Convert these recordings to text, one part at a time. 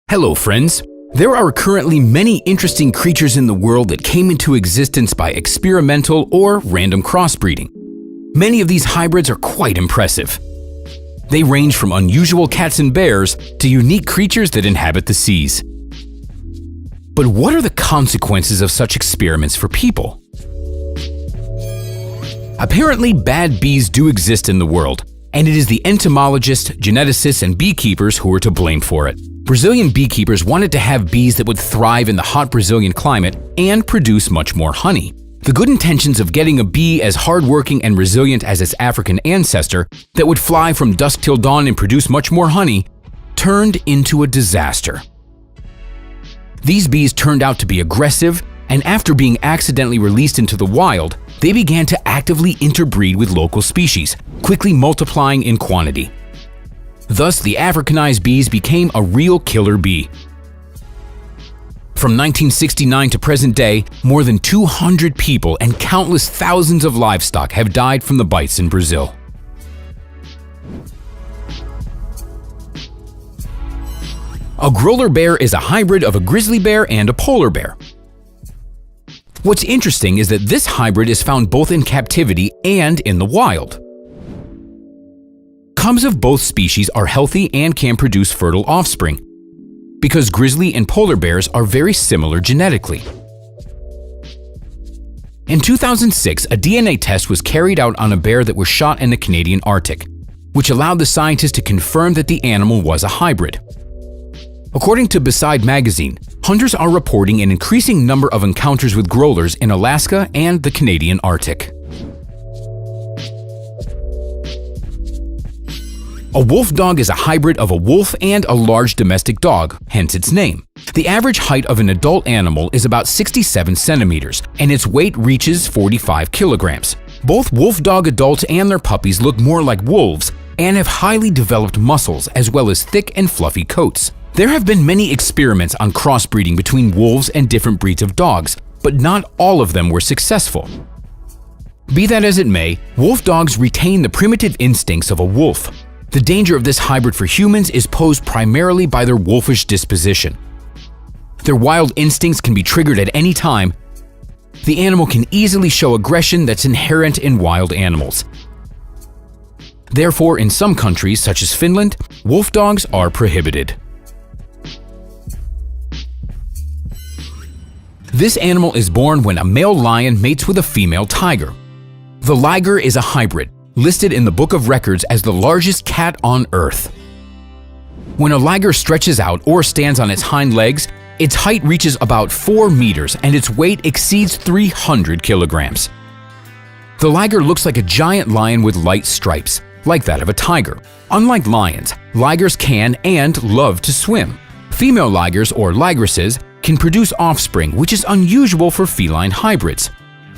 Hello friends! There are currently many interesting creatures in the world that came into existence by experimental or random crossbreeding. Many of these hybrids are quite impressive. They range from unusual cats and bears to unique creatures that inhabit the seas. But what are the consequences of such experiments for people? Apparently, bad bees do exist in the world, and it is the entomologists, geneticists, and beekeepers who are to blame for it. Brazilian beekeepers wanted to have bees that would thrive in the hot Brazilian climate and produce much more honey. The good intentions of getting a bee as hardworking and resilient as its African ancestor that would fly from dusk till dawn and produce much more honey turned into a disaster. These bees turned out to be aggressive, and after being accidentally released into the wild, they began to actively interbreed with local species, quickly multiplying in quantity. Thus, the Africanized bees became a real killer bee. From 1969 to present day, more than 200 people and countless thousands of livestock have died from the bites in Brazil. A growler bear is a hybrid of a grizzly bear and a polar bear. What's interesting is that this hybrid is found both in captivity and in the wild. Cubs of both species are healthy and can produce fertile offspring, because grizzly and polar bears are very similar genetically. In 2006, a DNA test was carried out on a bear that was shot in the Canadian Arctic, which allowed the scientists to confirm that the animal was a hybrid. According to Beside magazine, hunters are reporting an increasing number of encounters with growlers in Alaska and the Canadian Arctic. A wolf dog is a hybrid of a wolf and a large domestic dog, hence its name. The average height of an adult animal is about 67 centimeters, and its weight reaches 45 kilograms. Both wolf dog adults and their puppies look more like wolves and have highly developed muscles as well as thick and fluffy coats. There have been many experiments on crossbreeding between wolves and different breeds of dogs, but not all of them were successful. Be that as it may, wolf dogs retain the primitive instincts of a wolf. The danger of this hybrid for humans is posed primarily by their wolfish disposition. Their wild instincts can be triggered at any time. The animal can easily show aggression that's inherent in wild animals. Therefore, in some countries, such as Finland, wolf dogs are prohibited. This animal is born when a male lion mates with a female tiger. The liger is a hybrid, listed in the Book of Records as the largest cat on Earth. When a liger stretches out or stands on its hind legs, its height reaches about 4 meters and its weight exceeds 300 kilograms. The liger looks like a giant lion with light stripes, like that of a tiger. Unlike lions, ligers can and love to swim. Female ligers, or ligresses, can produce offspring, which is unusual for feline hybrids.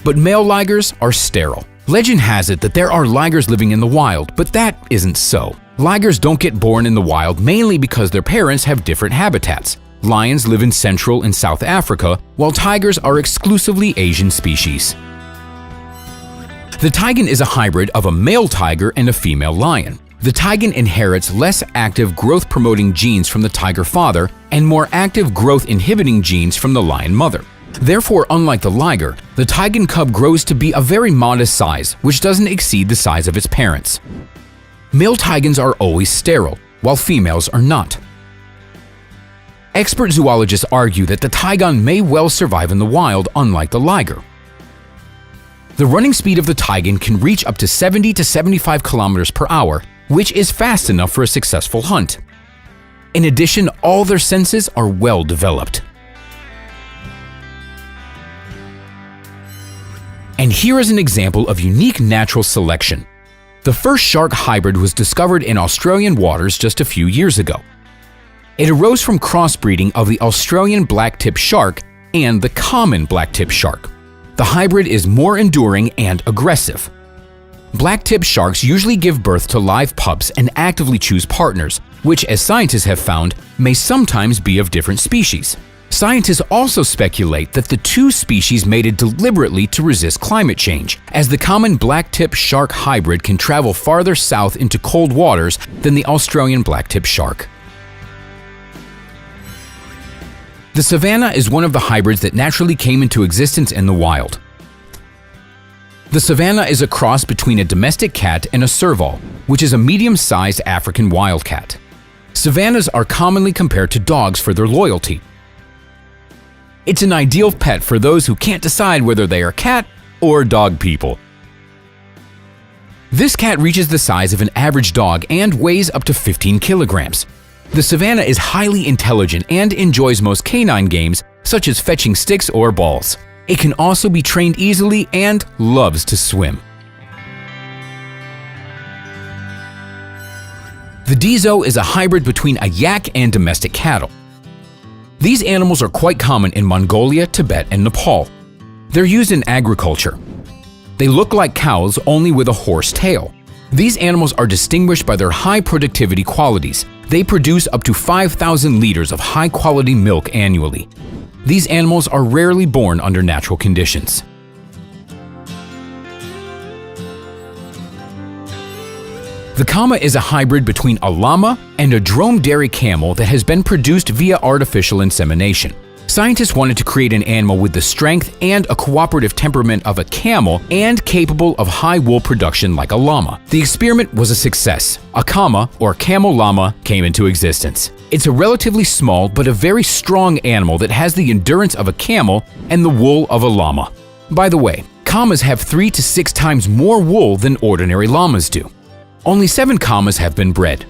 But male ligers are sterile. Legend has it that there are ligers living in the wild, but that isn't so. Ligers don't get born in the wild mainly because their parents have different habitats. Lions live in Central and South Africa, while tigers are exclusively Asian species. The taigan is a hybrid of a male tiger and a female lion. The taigan inherits less active growth-promoting genes from the tiger father and more active growth-inhibiting genes from the lion mother. Therefore, unlike the liger, the taigan cub grows to be a very modest size, which doesn't exceed the size of its parents. Male taigans are always sterile, while females are not. Expert zoologists argue that the taigan may well survive in the wild, unlike the liger. The running speed of the taigan can reach up to 70 to 75 kilometers per hour, which is fast enough for a successful hunt. In addition, all their senses are well developed. And here is an example of unique natural selection. The first shark hybrid was discovered in Australian waters just a few years ago. It arose from crossbreeding of the Australian black-tip shark and the common black-tip shark. The hybrid is more enduring and aggressive. Black-tip sharks usually give birth to live pups and actively choose partners, which, as scientists have found, may sometimes be of different species. Scientists also speculate that the two species mated deliberately to resist climate change, as the common black-tip shark hybrid can travel farther south into cold waters than the Australian black-tip shark. The Savannah is one of the hybrids that naturally came into existence in the wild. The Savannah is a cross between a domestic cat and a serval, which is a medium-sized African wildcat. Savannahs are commonly compared to dogs for their loyalty. It's an ideal pet for those who can't decide whether they are cat or dog people. This cat reaches the size of an average dog and weighs up to 15 kilograms. The Savannah is highly intelligent and enjoys most canine games such as fetching sticks or balls. It can also be trained easily and loves to swim. The Dizo is a hybrid between a yak and domestic cattle. These animals are quite common in Mongolia, Tibet, and Nepal. They're used in agriculture. They look like cows, only with a horse tail. These animals are distinguished by their high productivity qualities. They produce up to 5,000 liters of high-quality milk annually. These animals are rarely born under natural conditions. The Kama is a hybrid between a llama and a dromedary camel that has been produced via artificial insemination. Scientists wanted to create an animal with the strength and a cooperative temperament of a camel and capable of high wool production like a llama. The experiment was a success. A Kama, or camel llama, came into existence. It's a relatively small but a very strong animal that has the endurance of a camel and the wool of a llama. By the way, Kamas have 3 to 6 times more wool than ordinary llamas do. Only 7 Kamas have been bred.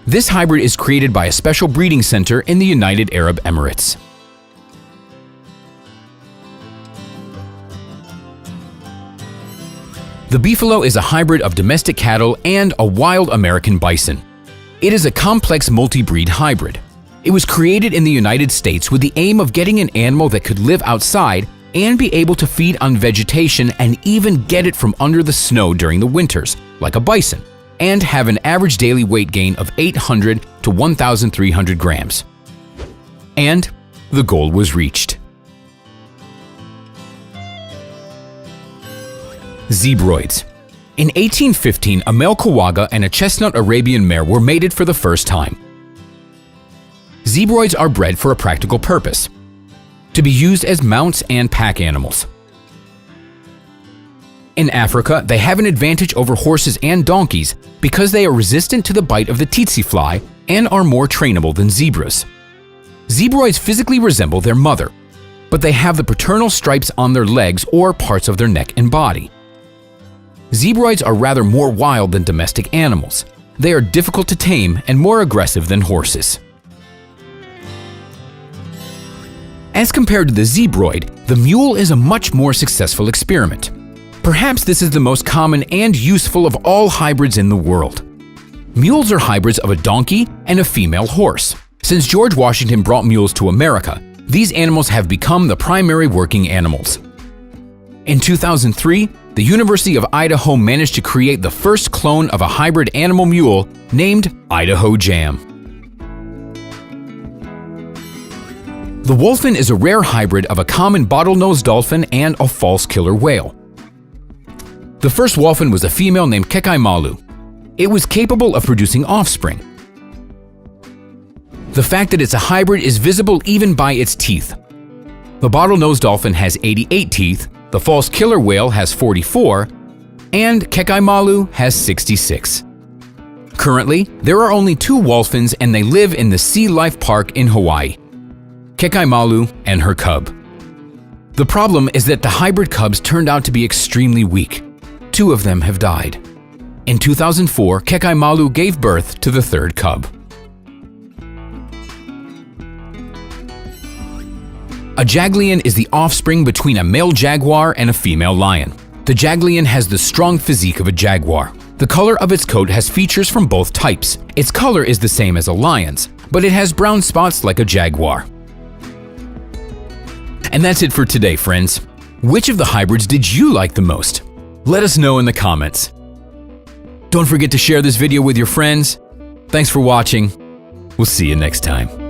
This hybrid is created by a special breeding center in the United Arab Emirates. The Beefalo is a hybrid of domestic cattle and a wild American bison. It is a complex multi-breed hybrid. It was created in the United States with the aim of getting an animal that could live outside and be able to feed on vegetation and even get it from under the snow during the winters, like a bison, and have an average daily weight gain of 800 to 1,300 grams. And the goal was reached. Zebroids. In 1815, a male Kawaga and a chestnut Arabian mare were mated for the first time. Zebroids are bred for a practical purpose: to be used as mounts and pack animals. In Africa, they have an advantage over horses and donkeys because they are resistant to the bite of the tsetse fly and are more trainable than zebras. Zebroids physically resemble their mother, but they have the paternal stripes on their legs or parts of their neck and body. Zebroids are rather more wild than domestic animals. They are difficult to tame and more aggressive than horses. As compared to the zebroid, the mule is a much more successful experiment. Perhaps this is the most common and useful of all hybrids in the world. Mules are hybrids of a donkey and a female horse. Since George Washington brought mules to America, these animals have become the primary working animals. In 2003, the University of Idaho managed to create the first clone of a hybrid animal mule named Idaho Jam. The wolfen is a rare hybrid of a common bottlenose dolphin and a false killer whale. The first wolfen was a female named Kekaimalu. It was capable of producing offspring. The fact that it's a hybrid is visible even by its teeth. The bottlenose dolphin has 88 teeth, the false killer whale has 44, and Kekaimalu has 66. Currently, there are only 2 wolfens and they live in the Sea Life Park in Hawaii: Kekaimalu and her cub. The problem is that the hybrid cubs turned out to be extremely weak. 2 of them have died. In 2004, Kekaimalu gave birth to the 3rd cub. A Jaglion is the offspring between a male jaguar and a female lion. The Jaglion has the strong physique of a jaguar. The color of its coat has features from both types. Its color is the same as a lion's, but it has brown spots like a jaguar. And that's it for today, friends. Which of the hybrids did you like the most? Let us know in the comments. Don't forget to share this video with your friends. Thanks for watching. We'll see you next time.